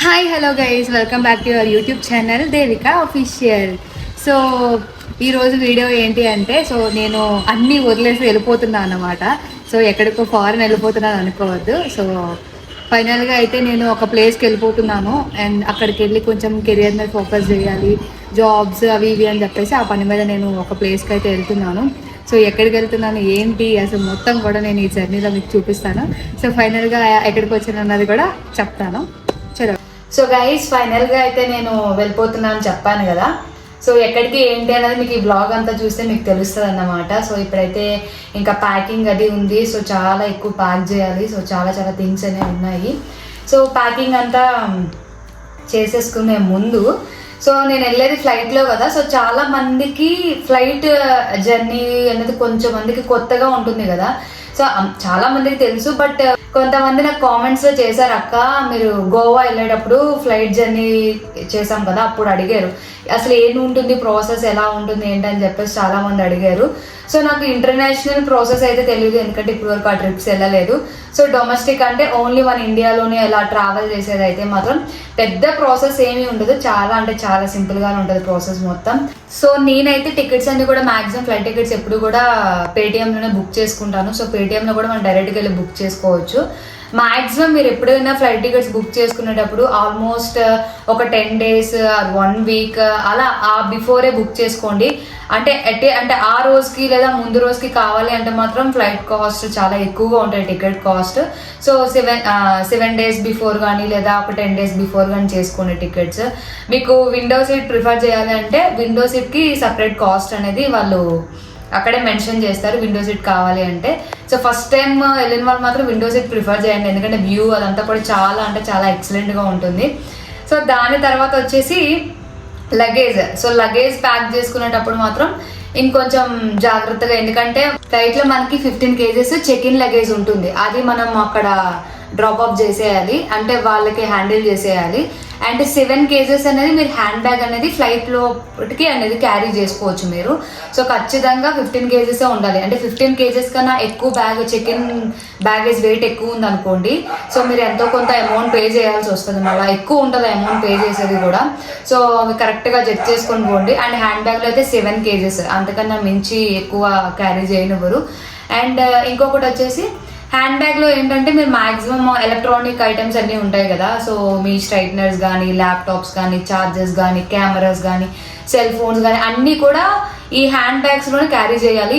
Hi hello guys, welcome back to your YouTube channel Devika official. So ఈరోజు video ఏంటి అంటే, so నేను అన్నీ వదిలేసి వెళ్ళిపోతున్నాను అన్నమాట. సో ఎక్కడికో ఫారెన్ వెళ్ళిపోతున్నాను అనుకోవద్దు. సో ఫైనల్గా అయితే నేను ఒక ప్లేస్కి వెళ్ళిపోతున్నాను అండ్ అక్కడికి వెళ్ళి కొంచెం కెరియర్ మీద ఫోకస్ చేయాలి, జాబ్స్ అవి ఇవి అని చెప్పేసి ఆ పని మీద నేను ఒక ప్లేస్కి అయితే వెళ్తున్నాను. సో ఎక్కడికి వెళ్తున్నాను ఏంటి అసలు మొత్తం కూడా నేను ఈ జర్నీలో మీకు చూపిస్తాను. సో ఫైనల్గా ఎక్కడికి వచ్చాను అన్నది కూడా చెప్తాను. చలో. సో గైస్, ఫైనల్గా అయితే నేను వెళ్ళిపోతున్నాను చెప్పాను కదా. సో ఎక్కడికి ఏంటి అనేది మీకు ఈ బ్లాగ్ అంతా చూస్తే మీకు తెలుస్తుంది అన్నమాట. సో ఇప్పుడైతే ఇంకా ప్యాకింగ్ అది ఉంది. సో చాలా ఎక్కువ ప్యాక్ చేయాలి. సో చాలా చాలా థింగ్స్ అనేవి ఉన్నాయి. సో ప్యాకింగ్ అంతా చేసేసుకునే ముందు, సో నేను వెళ్ళేది ఫ్లైట్లో కదా. సో చాలా మందికి ఫ్లైట్ జర్నీ అనేది కొంచెం మందికి కొత్తగా ఉంటుంది కదా. సో చాలా మందికి తెలుసు, బట్ కొంతమంది నాకు కామెంట్స్ లో చేశారు, అక్క మీరు గోవా వెళ్ళేటప్పుడు ఫ్లైట్ జర్నీ చేసాం కదా, అప్పుడు అడిగారు అసలు ఏం ఉంటుంది ప్రాసెస్, ఎలా ఉంటుంది ఏంటని చెప్పేసి చాలా మంది అడిగారు. సో నాకు ఇంటర్నేషనల్ ప్రాసెస్ అయితే తెలియదు, ఎందుకంటే ఇప్పుడు వరకు ఆ ట్రిప్స్ వెళ్ళలేదు. సో డొమెస్టిక్ అంటే ఓన్లీ మన ఇండియాలోనే ఎలా ట్రావెల్ చేసేది అయితే మాత్రం పెద్ద ప్రాసెస్ ఏమీ ఉండదు, చాలా అంటే చాలా సింపుల్ గా ఉంటుంది ప్రాసెస్ మొత్తం. సో నేనైతే టికెట్స్ అన్ని కూడా మాక్సిమం ఫ్లైట్ టికెట్స్ ఎప్పుడు కూడా పేటిఎం లోనే బుక్ చేసుకుంటాను. సో పేటిఎం లో కూడా మనం డైరెక్ట్ గా వెళ్ళి బుక్ చేసుకోవచ్చు. మాక్సిమం మీరు ఎప్పుడైనా ఫ్లైట్ టికెట్స్ బుక్ చేసుకునేటప్పుడు ఆల్మోస్ట్ ఒక 10 days 1 week అలా బిఫోరే బుక్ చేసుకోండి. అంటే ఆ రోజుకి లేదా ముందు రోజుకి కావాలి అంటే మాత్రం ఫ్లైట్ కాస్ట్ చాలా ఎక్కువగా ఉంటాయి, ticket cost. So 7 days before కానీ లేదా ఒక 10 days బిఫోర్ కానీ చేసుకోండి టికెట్స్. మీకు విండో సీట్ ప్రిఫర్ చేయాలి అంటే విండో సీట్కి సపరేట్ కాస్ట్ అనేది వాళ్ళు అక్కడే మెన్షన్ చేస్తారు, విండో సీట్ కావాలి అంటే. సో ఫస్ట్ టైం వెళ్ళిన వాళ్ళు మాత్రం విండో సీట్ ప్రిఫర్ చేయండి, ఎందుకంటే వ్యూ అదంతా కూడా చాలా అంటే చాలా ఎక్సలెంట్గా ఉంటుంది. సో దాని తర్వాత వచ్చేసి లగేజ్. సో లగేజ్ ప్యాక్ చేసుకునేటప్పుడు మాత్రం ఇంకొంచెం జాగ్రత్తగా, ఎందుకంటే ఫ్లైట్లో మనకి 15 kgs చెక్ ఇన్ లగేజ్ ఉంటుంది, అది మనం అక్కడ డ్రాప్ ఆఫ్ చేసేయాలి, అంటే వాళ్ళకి హ్యాండిల్ చేసేయాలి. అండ్ 7 kgs అనేది మీరు హ్యాండ్ బ్యాగ్ అనేది ఫ్లైట్ లోకి అనేది క్యారీ చేసుకోవచ్చు మీరు. సో ఖచ్చితంగా 15 kgs ఉండాలి. అంటే 15 kgs కన్నా ఎక్కువ bag check in baggage weight ఎక్కువ ఉంది అనుకోండి, సో మీరు ఎంతో కొంత అమౌంట్ పే చేయాల్సి వస్తుంది, మళ్ళీ ఎక్కువ ఉంటుంది అమౌంట్ పే చేసేది కూడా. సో అవి కరెక్ట్గా చెక్ చేసుకొని పోండి. అండ్ హ్యాండ్ బ్యాగ్లో అయితే 7 kgs, అంతకన్నా మించి ఎక్కువ క్యారీ చేయనివ్వరు. అండ్ ఇంకొకటి వచ్చేసి హ్యాండ్ బ్యాగ్ లో ఏంటంటే మీరు మాక్సిమం ఎలక్ట్రానిక్ ఐటమ్స్ అన్ని ఉంటాయి కదా. సో మీ స్ట్రైట్నర్స్ కానీ, ల్యాప్టాప్స్ కానీ, చార్జర్స్ కానీ, కెమెరాస్ కానీ, సెల్ ఫోన్స్ కానీ అన్ని కూడా ఈ హ్యాండ్ బ్యాగ్స్ లోనే క్యారీ చేయాలి.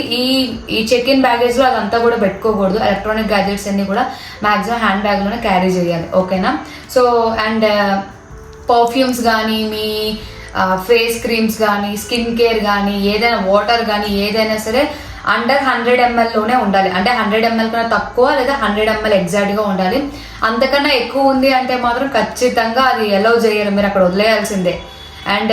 ఈ చెక్ ఇన్ బ్యాగేజ్ లో అదంతా కూడా పెట్టుకోకూడదు. ఎలక్ట్రానిక్ గ్యాజెట్స్ అన్ని కూడా మాక్సిమం హ్యాండ్ బ్యాగ్ లోనే క్యారీ చేయాలి, ఓకేనా. సో అండ్ పర్ఫ్యూమ్స్ కానీ, మీ ఫేస్ క్రీమ్స్ కానీ, స్కిన్ కేర్ కానీ, ఏదైనా వాటర్ కానీ ఏదైనా సరే అండర్ 100 ml లోనే ఉండాలి. అంటే 100 ml కన్నా తక్కువ లేదా 100 ml ఎగ్జాక్ట్ గా ఉండాలి. అంతకన్నా ఎక్కువ ఉంది అంటే మాత్రం ఖచ్చితంగా అది అలౌ చేయరు, మీరు అక్కడ వదిలేయాల్సిందే. అండ్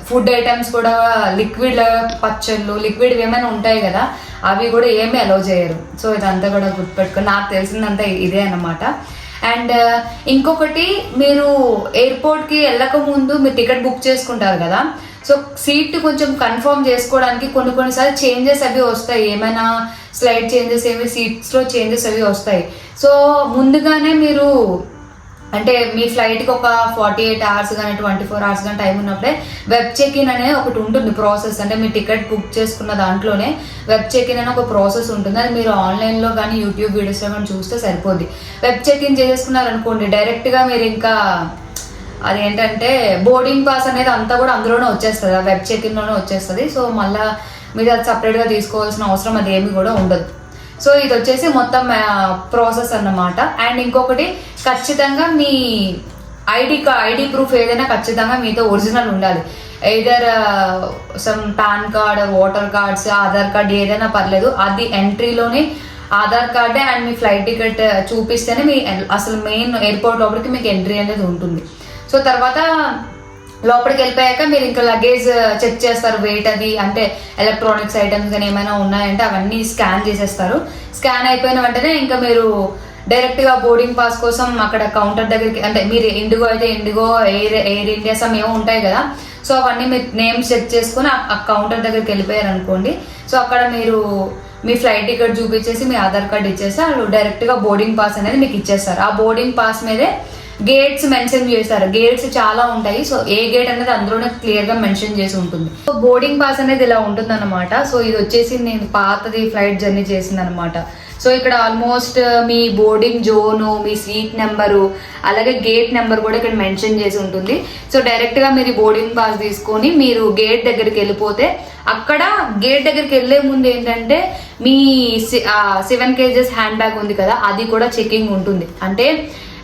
ఫుడ్ ఐటమ్స్ కూడా లిక్విడ్ పచ్చళ్ళు లిక్విడ్ ఏమైనా ఉంటాయి కదా, అవి కూడా ఏమీ అలౌ చేయరు. సో ఇదంతా కూడా గుర్తుపెట్టుకుని, నాకు తెలిసిందంతా ఇదే అన్నమాట. అండ్ ఇంకొకటి, మీరు ఎయిర్పోర్ట్కి వెళ్ళక ముందు మీరు టికెట్ బుక్ చేసుకుంటారు కదా. సో సీట్ కొంచెం కన్ఫర్మ్ చేసుకోవడానికి కొన్నిసార్లు చేంజెస్ అవి వస్తాయి, ఏమైనా స్లైడ్ చేంజెస్ ఏమి సీట్స్లో చేంజెస్ అవి వస్తాయి. సో ముందుగానే మీరు అంటే మీ ఫ్లైట్కి ఒక 48 hours కానీ 24 hours కానీ టైం ఉన్నప్పుడే వెబ్ చెక్ ఇన్ అనేది ఒకటి ఉంటుంది ప్రాసెస్. అంటే మీ టికెట్ బుక్ చేసుకున్న దాంట్లోనే వెబ్ చెక్ ఇన్ అనే ఒక ప్రాసెస్ ఉంటుంది, అది మీరు ఆన్లైన్లో కానీ యూట్యూబ్ వీడియోస్లో కానీ చూస్తే సరిపోద్ది. వెబ్ చెక్ ఇన్ చేసేసుకున్నారనుకోండి, డైరెక్ట్గా మీరు ఇంకా అదేంటంటే బోర్డింగ్ పాస్ అనేది అంతా కూడా అందులోనే వచ్చేస్తుంది, ఆ వెబ్ చెక్ ఇన్లోనే వచ్చేస్తుంది. సో మళ్ళీ మీరు అది సపరేట్గా తీసుకోవాల్సిన అవసరం అది ఏమి కూడా ఉండదు. సో ఇది వచ్చేసి మొత్తం ప్రాసెస్ అన్నమాట. అండ్ ఇంకొకటి, ఖచ్చితంగా మీ ఐడి ప్రూఫ్ ఏదైనా ఖచ్చితంగా మీతో ఒరిజినల్ ఉండాలి. Either some PAN card, voter cards, Aadhaar card ఏదైనా పర్లేదు. అది ఎంట్రీలోనే ఆధార్ కార్డే అండ్ మీ ఫ్లైట్ టికెట్ చూపిస్తేనే మీ అసలు మెయిన్ ఎయిర్పోర్ట్ లోపలికి మీకు ఎంట్రీ అనేది ఉంటుంది. సో తర్వాత లోపలికి వెళ్ళిపోయాక మీరు ఇంకా లగేజ్ చెక్ చేస్తారు, వెయిట్ అది, అంటే ఎలక్ట్రానిక్స్ ఐటమ్స్ కానీ ఏమైనా ఉన్నాయంటే అవన్నీ స్కాన్ చేసేస్తారు. స్కాన్ అయిపోయిన వెంటనే ఇంకా మీరు డైరెక్ట్గా బోర్డింగ్ పాస్ కోసం అక్కడ కౌంటర్ దగ్గరికి, అంటే మీరు ఇండిగో అయితే ఇండిగో, ఎయిర్ ఇండియా సమ్ ఏమో ఉంటాయి కదా. సో అవన్నీ మీరు నేమ్స్ చెక్ చేసుకుని ఆ కౌంటర్ దగ్గరికి వెళ్ళిపోయారు అనుకోండి. సో అక్కడ మీరు మీ ఫ్లైట్ టికెట్ చూపించేసి మీ ఆధార్ కార్డ్ ఇచ్చేస్తే వాళ్ళు డైరెక్ట్గా బోర్డింగ్ పాస్ అనేది మీకు ఇచ్చేస్తారు. ఆ బోర్డింగ్ పాస్ మీదే గేట్స్ మెన్షన్ చేశారు. గేట్స్ చాలా ఉంటాయి. సో ఏ గేట్ అనేది అందులోనే క్లియర్ గా మెన్షన్ చేసి ఉంటుంది. సో బోర్డింగ్ పాస్ అనేది ఇలా ఉంటుంది అనమాట. సో ఇది వచ్చేసి నేను పాతది ఫ్లైట్ జర్నీ చేసింది అనమాట. సో ఇక్కడ ఆల్మోస్ట్ మీ బోర్డింగ్ జోను, మీ సీట్ నెంబరు, అలాగే గేట్ నెంబర్ కూడా ఇక్కడ మెన్షన్ చేసి ఉంటుంది. సో డైరెక్ట్ గా మీరు బోర్డింగ్ పాస్ తీసుకొని మీరు గేట్ దగ్గరికి వెళ్ళిపోతే, అక్కడ గేట్ దగ్గరికి వెళ్లే ముందు ఏంటంటే మీ 7 kgs హ్యాండ్ బ్యాగ్ ఉంది కదా, అది కూడా చెకింగ్ ఉంటుంది. అంటే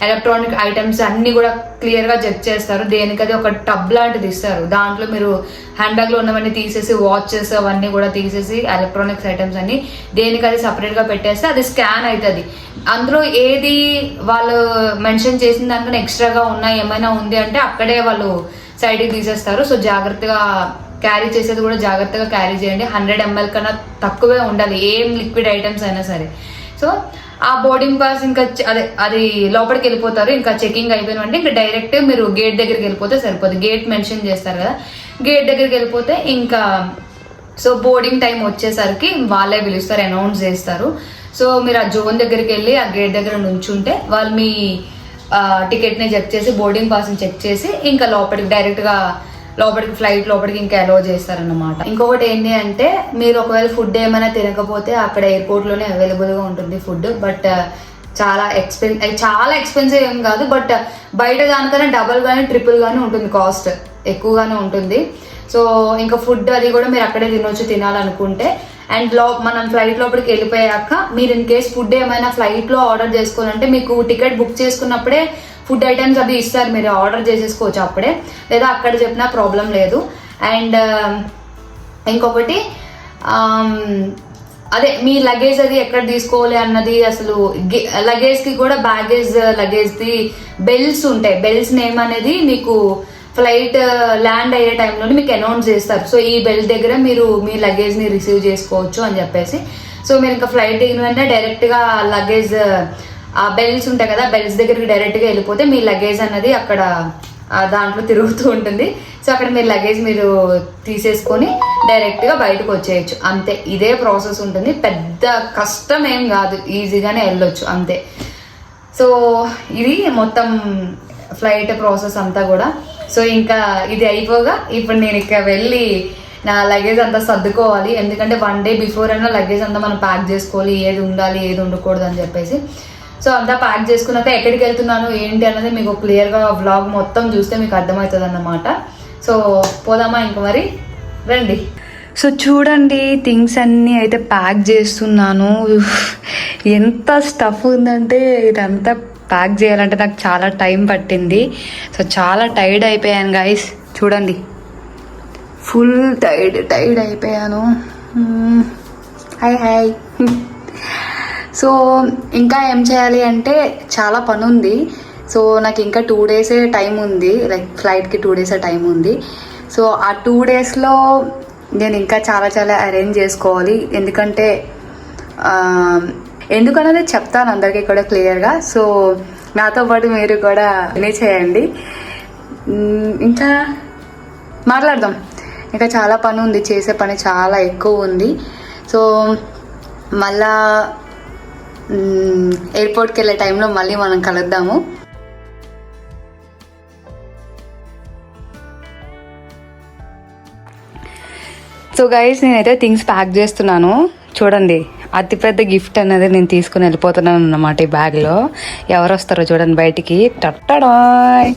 ఎలక్ట్రానిక్ ఐటమ్స్ అన్ని కూడా క్లియర్ గా చెక్ చేస్తారు. దేనికది ఒక టబ్ లాంటిది ఇస్తారు. దాంట్లో మీరు హ్యాండ్ బ్యాగ్ లో ఉన్నవన్నీ తీసేసి, వాచెస్ అవన్నీ కూడా తీసేసి, ఎలక్ట్రానిక్స్ ఐటమ్స్ అన్ని దేనికది సపరేట్ గా పెట్టేస్తే అది స్కాన్ అవుతుంది. అందులో ఏది వాళ్ళు మెన్షన్ చేసిన దానికన్నా ఎక్స్ట్రాగా ఉన్నాయి ఏమైనా ఉంది అంటే అక్కడే వాళ్ళు సైడ్ కి తీసేస్తారు. సో జాగ్రత్తగా క్యారీ చేసేది కూడా జాగ్రత్తగా క్యారీ చేయండి. 100 ml కన్నా తక్కువే ఉండాలి ఏం లిక్విడ్ ఐటమ్స్ అయినా సరే. సో ఆ బోర్డింగ్ పాస్ ఇంకా అది లోపలికి వెళ్ళిపోతారు. ఇంకా చెకింగ్ అయిపోయిన ఇంకా డైరెక్ట్ మీరు గేట్ దగ్గరికి వెళ్ళిపోతే సరిపోతుంది. గేట్ మెన్షన్ చేస్తారు కదా, గేట్ దగ్గరికి వెళ్ళిపోతే ఇంకా సో బోర్డింగ్ టైం వచ్చేసరికి వాళ్ళే పిలుస్తారు, అనౌన్స్ చేస్తారు. సో మీరు ఆ జోన్ దగ్గరికి వెళ్ళి ఆ గేట్ దగ్గర నుంచుంటే వాళ్ళు మీ టికెట్ ని చెక్ చేసి, బోర్డింగ్ పాస్ ని చెక్ చేసి ఇంకా లోపలికి డైరెక్ట్ గా ఫ్లైట్ లోపలికి ఇంకా అలౌ చేస్తారన్నమాట. ఇంకొకటి ఏంటి అంటే మీరు ఒకవేళ ఫుడ్ ఏమైనా తినకపోతే అక్కడ ఎయిర్పోర్ట్ లోనే అవైలబుల్ గా ఉంటుంది ఫుడ్. బట్ చాలా ఎక్స్పెన్సివ్ ఏం కాదు. బట్ బయట దానికన్నా డబుల్ గానీ ట్రిపుల్ గానీ ఉంటుంది, కాస్ట్ ఎక్కువగానే ఉంటుంది. సో ఇంకా ఫుడ్ అది కూడా మీరు అక్కడే తినాలనుకుంటే. అండ్ మనం ఫ్లైట్ లోపలికి వెళ్ళిపోయాక మీరు ఇన్ కేస్ ఫుడ్ ఏమైనా ఫ్లైట్ లో ఆర్డర్ చేసుకోవాలంటే మీకు టికెట్ బుక్ చేసుకున్నప్పుడే ఫుడ్ ఐటమ్స్ అవి ఇస్తారు, మీరు ఆర్డర్ చేసేసుకోవచ్చు అప్పుడే, లేదా అక్కడ చెప్పినా ప్రాబ్లం లేదు. అండ్ ఇంకొకటి అదే మీ లగేజ్ అది ఎక్కడ తీసుకోవాలి అన్నది, అసలు లగేజ్ కి కూడా లగేజ్ ది బెల్ట్స్ ఉంటాయి. బెల్ట్స్ నేమ్ అనేది మీకు ఫ్లైట్ ల్యాండ్ అయ్యే టైంలో మీకు అనౌన్స్ చేస్తారు. సో ఈ బెల్ట్ దగ్గర మీరు మీ లగేజ్ ని రిసీవ్ చేసుకోవచ్చు అని చెప్పేసి. సో మీరు ఇంకా ఫ్లైట్ దిగిన వెంటనే డైరెక్ట్ గా లగేజ్ ఆ బెల్ట్స్ ఉంటాయి కదా, బెల్ట్స్ దగ్గరికి డైరెక్ట్ గా వెళ్ళిపోతే మీ లగేజ్ అన్నది అక్కడ దాంట్లో తిరుగుతూ ఉంటుంది. సో అక్కడ మీరు లగేజ్ మీరు తీసేసుకొని డైరెక్ట్ గా బయటకు వచ్చేయచ్చు, అంతే. ఇదే ప్రాసెస్ ఉంటుంది, పెద్ద కష్టం ఏం కాదు, ఈజీగానే వెళ్ళొచ్చు అంతే. సో ఇది మొత్తం ఫ్లైట్ ప్రాసెస్ అంతా కూడా. సో ఇంకా ఇది అయిపోగా ఇప్పుడు నేను ఇక వెళ్ళి నా లగేజ్ అంతా సర్దుకోవాలి. ఎందుకంటే 1 day బిఫోర్ అయినా లగేజ్ అంతా మనం ప్యాక్ చేసుకోవాలి, ఏది ఉండాలి ఏది ఉండకూడదు అని చెప్పేసి. సో అంతా ప్యాక్ చేసుకున్నాక ఎక్కడికి వెళ్తున్నాను ఏంటి అన్నది మీకు క్లియర్ గా వ్లాగ్ మొత్తం చూస్తే మీకు అర్థమవుతుంది అన్నమాట. సో పోదామా ఇంక మరి, రండి. సో చూడండి, థింగ్స్ అన్నీ అయితే ప్యాక్ చేస్తున్నాను. ఎంత స్టఫ్ ఉందంటే ఇదంతా ప్యాక్ చేయాలంటే నాకు చాలా టైం పట్టింది. సో చాలా టైర్డ్ అయిపోయాను గైస్, చూడండి ఫుల్ టైర్డ్ అయిపోయాను. హాయ్. సో ఇంకా ఏం చేయాలి అంటే చాలా పని ఉంది. సో నాకు ఇంకా 2 days టైం ఉంది, లైక్ ఫ్లైట్కి 2 days టైం ఉంది. సో ఆ 2 daysలో నేను ఇంకా చాలా అరేంజ్ చేసుకోవాలి. ఎందుకనేది చెప్తాను అందరికీ కూడా క్లియర్గా. సో నాతో పాటు మీరు కూడా వినే చేయండి. ఇంకా మాట్లాడదాం. ఇంకా చాలా పని ఉంది, చేసే పని చాలా ఎక్కువ ఉంది. సో మళ్ళా ఎయిర్పోర్ట్కి వెళ్ళే టైంలో మళ్ళీ మనం కలుద్దాము. సో గైస్, నేనైతే థింగ్స్ ప్యాక్ చేస్తున్నాను. చూడండి, అతిపెద్ద గిఫ్ట్ అనేది నేను తీసుకుని వెళ్ళిపోతున్నాను అన్నమాట ఈ బ్యాగ్లో. ఎవరు వస్తారో చూడండి బయటికి. టట్టడాయ్.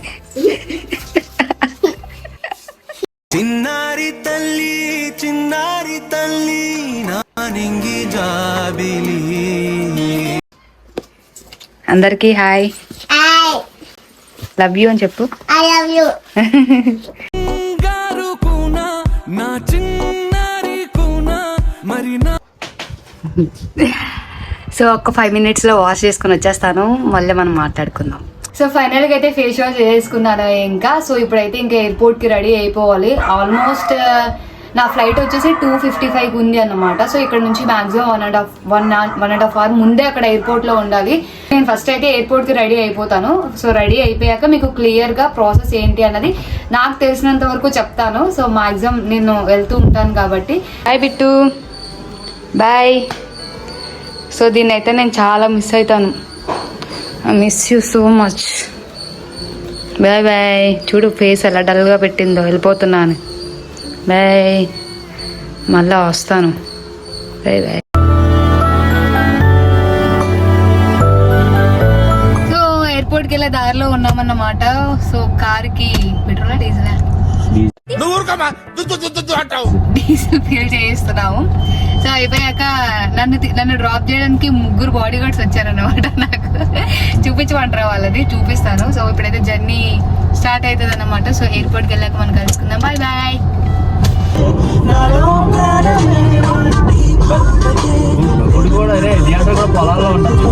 చిన్నారి తల్లి నానింగి జాబిలి. అందరికీ హాయ్, లవ్ యూ అని చెప్పు. I love you. సో ఒక 5 minutesలో వాష్ చేసుకుని వచ్చేస్తాను, మళ్ళీ మనం మాట్లాడుకుందాం. సో ఫైనల్గా అయితే ఫేస్ వాష్ చేసుకున్నాను ఇంకా. సో ఇప్పుడైతే ఇంకా ఎయిర్పోర్ట్కి రెడీ అయిపోవాలి. ఆల్మోస్ట్ నా ఫ్లైట్ వచ్చేసి 2:55 ఉంది అన్నమాట. సో ఇక్కడ నుంచి మాక్సిమం 1.5 hour ముందే అక్కడ ఎయిర్పోర్ట్లో ఉండాలి. నేను ఫస్ట్ అయితే ఎయిర్పోర్ట్కి రెడీ అయిపోతాను. సో రెడీ అయిపోయాక మీకు క్లియర్గా ప్రాసెస్ ఏంటి అన్నది నాకు తెలిసినంత వరకు చెప్తాను. సో మాక్సిమం నేను వెళ్తూ ఉంటాను కాబట్టి. Bye bit, bye. సో దీన్ని అయితే నేను చాలా మిస్ అవుతాను. I miss you so much. Bye bye. చూడు ఫేస్ ఎలా డల్గా పెట్టిందో, వెళ్ళిపోతున్నాను. బాయ్, మళ్ళా వస్తాను. Bye bye. సో ఎయిర్పోర్ట్కి వెళ్ళే దారిలో ఉన్నామన్నమాట. సో కార్కి పెట్రోలా డీజిలా? డీజిల్ ఫిల్ చేయిస్తున్నాము. సో అయిపోయాక నన్ను డ్రాప్ చేయడానికి 3 బాడీ గార్డ్స్ వచ్చారన్నమాట. నాకు చూపించమంటారా వాళ్ళది? చూపిస్తాను. సో ఇప్పుడైతే జర్నీ స్టార్ట్ అవుతుంది అన్నమాట. సో ఎయిర్పోర్ట్కి వెళ్ళాక మనం కలుసుకుందాం. Bye bye. పొలాల్లో ఉంటుంది.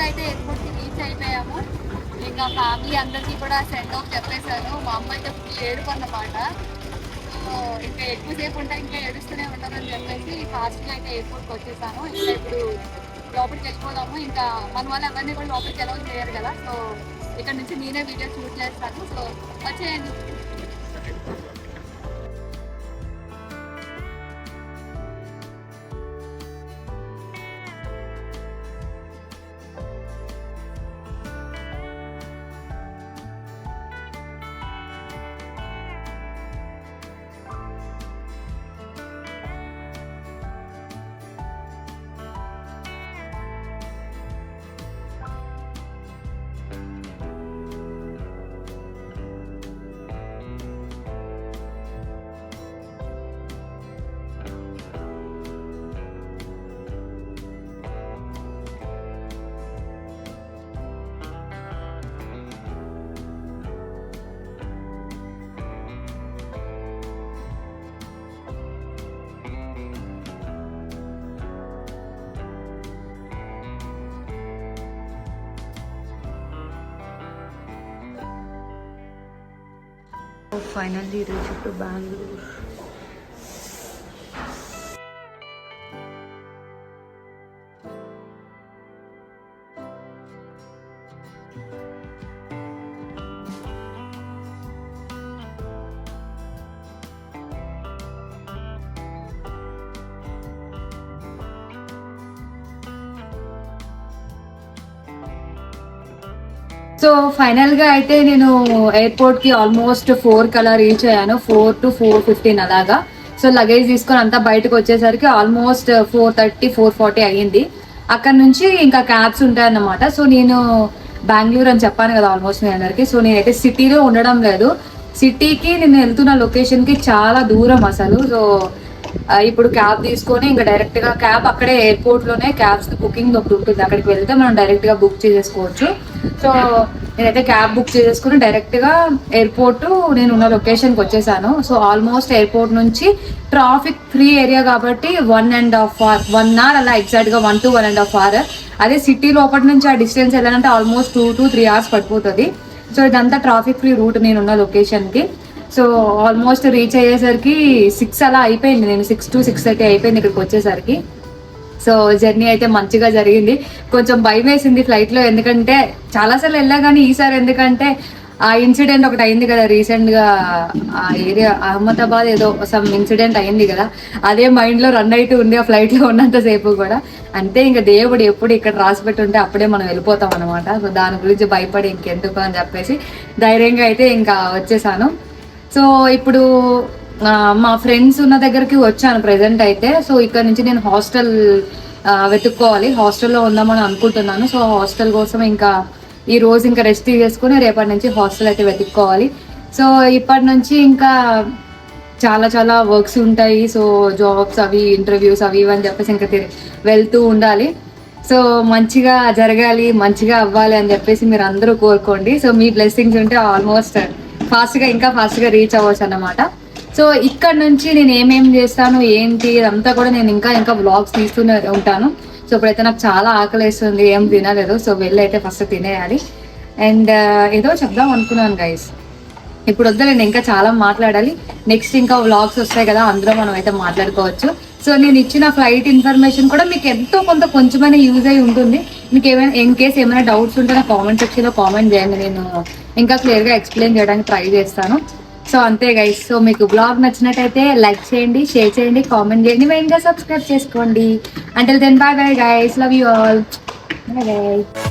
అయితే ఎయిర్పోర్ట్కి రీచ్ అయిపోయాము. ఇంకా ఫ్యామిలీ అందరికీ కూడా సెండ్ ఆఫ్ చెప్పేశాను. మా అమ్మ అయితే ఏడుపు అన్నమాట. ఇంకా ఎక్కువసేపు ఉంటా ఇంకా ఏడుస్తూనే ఉంటారని చెప్పేసి ఫాస్ట్గా అయితే ఎయిర్పోర్ట్కి వచ్చేసాను. ఇంకా ఇప్పుడు లోపలికి వెళ్ళిపోదాము. ఇంకా మన వాళ్ళు ఎవరిని కూడా లోపలికి ఎలా చేయరు కదా. సో ఇక్కడ నుంచి నేనే వీడియో షూట్ చేస్తాను. సో వచ్చేయండి. Finally reached to Bangalore. So final గా అయితే నేను ఎయిర్పోర్ట్ కి ఆల్మోస్ట్ 4 కల్లా రీచ్ అయ్యాను. 4 to 4:15 అలాగా. సో లగేజ్ తీసుకొని అంతా బయటకు వచ్చేసరికి ఆల్మోస్ట్ 4:30, 4:40 అయ్యింది. అక్కడ నుంచి ఇంకా క్యాబ్స్ ఉంటాయన్నమాట. సో నేను బెంగళూరు అని చెప్పాను కదా ఆల్మోస్ట్ మీ అందరికి. సో నేనైతే సిటీలో ఉండడం లేదు. సిటీకి నేను వెళ్తున్న లొకేషన్ కి చాలా దూరం అసలు. సో ఇప్పుడు క్యాబ్ తీసుకొని ఇంకా డైరెక్ట్ గా క్యాబ్ అక్కడే ఎయిర్పోర్ట్ లోనే క్యాబ్స్ బుకింగ్ ఒకటి ఉంటుంది. అక్కడికి వెళ్తే మనం డైరెక్ట్ గా బుక్ చేసేసుకోవచ్చు. సో నేనైతే క్యాబ్ బుక్ చేసేసుకుని డైరెక్ట్ గా ఎయిర్పోర్ట్ నేను ఉన్న లొకేషన్కి వచ్చేసాను. సో ఆల్మోస్ట్ ఎయిర్పోర్ట్ నుంచి ట్రాఫిక్ ఫ్రీ ఏరియా కాబట్టి 1.5 hour అలా ఎగ్జాక్ట్ గా 1 to 1.5 hour. అదే సిటీ లోపల నుంచి ఆ డిస్టెన్స్ వెళ్ళాలంటే ఆల్మోస్ట్ 2 to 3 hours పడిపోతుంది. సో ఇదంతా ట్రాఫిక్ ఫ్రీ రూట్ నేనున్న లొకేషన్ కి. సో ఆల్మోస్ట్ రీచ్ అయ్యేసరికి 6 అలా అయిపోయింది. నేను 6 to 6:30 అయిపోయింది ఇక్కడికి వచ్చేసరికి. సో జర్నీ అయితే మంచిగా జరిగింది. కొంచెం భయం వేసింది ఫ్లైట్ లో, ఎందుకంటే చాలాసార్లు వెళ్ళా కానీ ఈసారి ఎందుకంటే ఆ ఇన్సిడెంట్ ఒకటి అయింది కదా రీసెంట్ గా ఆ ఏరియా అహ్మదాబాద్ ఏదో సమ్ ఇన్సిడెంట్ అయింది కదా, అదే మైండ్ లో రన్ అవుతూ ఉంది ఆ ఫ్లైట్ లో ఉన్నంత సేపు కూడా. అంతే, ఇంకా దేవుడు ఎప్పుడు ఇక్కడ రాసి పెట్టుంటే అప్పుడే మనం వెళ్ళిపోతాం అనమాట. సో దాని గురించి భయపడి ఇంకెందుకు అని చెప్పేసి ధైర్యంగా అయితే ఇంకా వచ్చేసాను. సో ఇప్పుడు మా ఫ్రెండ్స్ ఉన్న దగ్గరికి వచ్చాను ప్రెసెంట్ అయితే. సో ఇక్కడ నుంచి నేను హాస్టల్ వెతుక్కోవాలి, హాస్టల్లో ఉందామని అనుకుంటున్నాను. సో హాస్టల్ కోసం ఇంకా ఈ రోజు ఇంకా రెస్ట్ చేసుకుని రేపటి నుంచి హాస్టల్ అయితే వెతుక్కోవాలి. సో ఇప్పటి నుంచి ఇంకా చాలా చాలా వర్క్స్ ఉంటాయి. సో జాబ్స్ అవి ఇంటర్వ్యూస్ అవి ఇవని చెప్పేసి ఇంకా వెళ్తూ ఉండాలి. సో మంచిగా జరగాలి, మంచిగా అవ్వాలి అని చెప్పేసి మీరు అందరూ కోరుకోండి. సో మీ బ్లెస్సింగ్స్ ఉంటే ఆల్మోస్ట్ ఇంకా ఫాస్ట్గా రీచ్ అవ్వచ్చు అన్నమాట. సో ఇక్కడ నుంచి నేను ఏమేం చేస్తాను ఏంటి ఇదంతా కూడా నేను ఇంకా వ్లాగ్స్ తీస్తూనే ఉంటాను. సో ఇప్పుడైతే నాకు చాలా ఆకలేస్తుంది, ఏం తినలేదు. సో వెళ్ళి అయితే ఫస్ట్ తినేయాలి. అండ్ ఏదో చెప్దాం అనుకున్నాను గైస్, ఇప్పుడు వద్దు, నేను ఇంకా చాలా మాట్లాడాలి. నెక్స్ట్ ఇంకా వ్లాగ్స్ వస్తాయి కదా, అందులో మనం అయితే మాట్లాడుకోవచ్చు. సో నేను ఇచ్చిన ఫ్లైట్ ఇన్ఫర్మేషన్ కూడా మీకు ఎంతో కొంచెమైనా యూజ్ అయి ఉంటుంది. మీకు ఏమైనా ఇన్ కేస్ ఏమైనా డౌట్స్ ఉంటే నా కామెంట్ సెక్షన్లో కామెంట్ చేయండి, నేను ఇంకా క్లియర్గా ఎక్స్ప్లెయిన్ చేయడానికి ట్రై చేస్తాను. సో అంతే గైస్. సో మీకు బ్లాగ్ నచ్చినట్టయితే లైక్ చేయండి, షేర్ చేయండి, కామెంట్ చేయండి, మెయిన్గా సబ్స్క్రైబ్ చేసుకోండి. Until then bye bye guys, love you all, bye bye.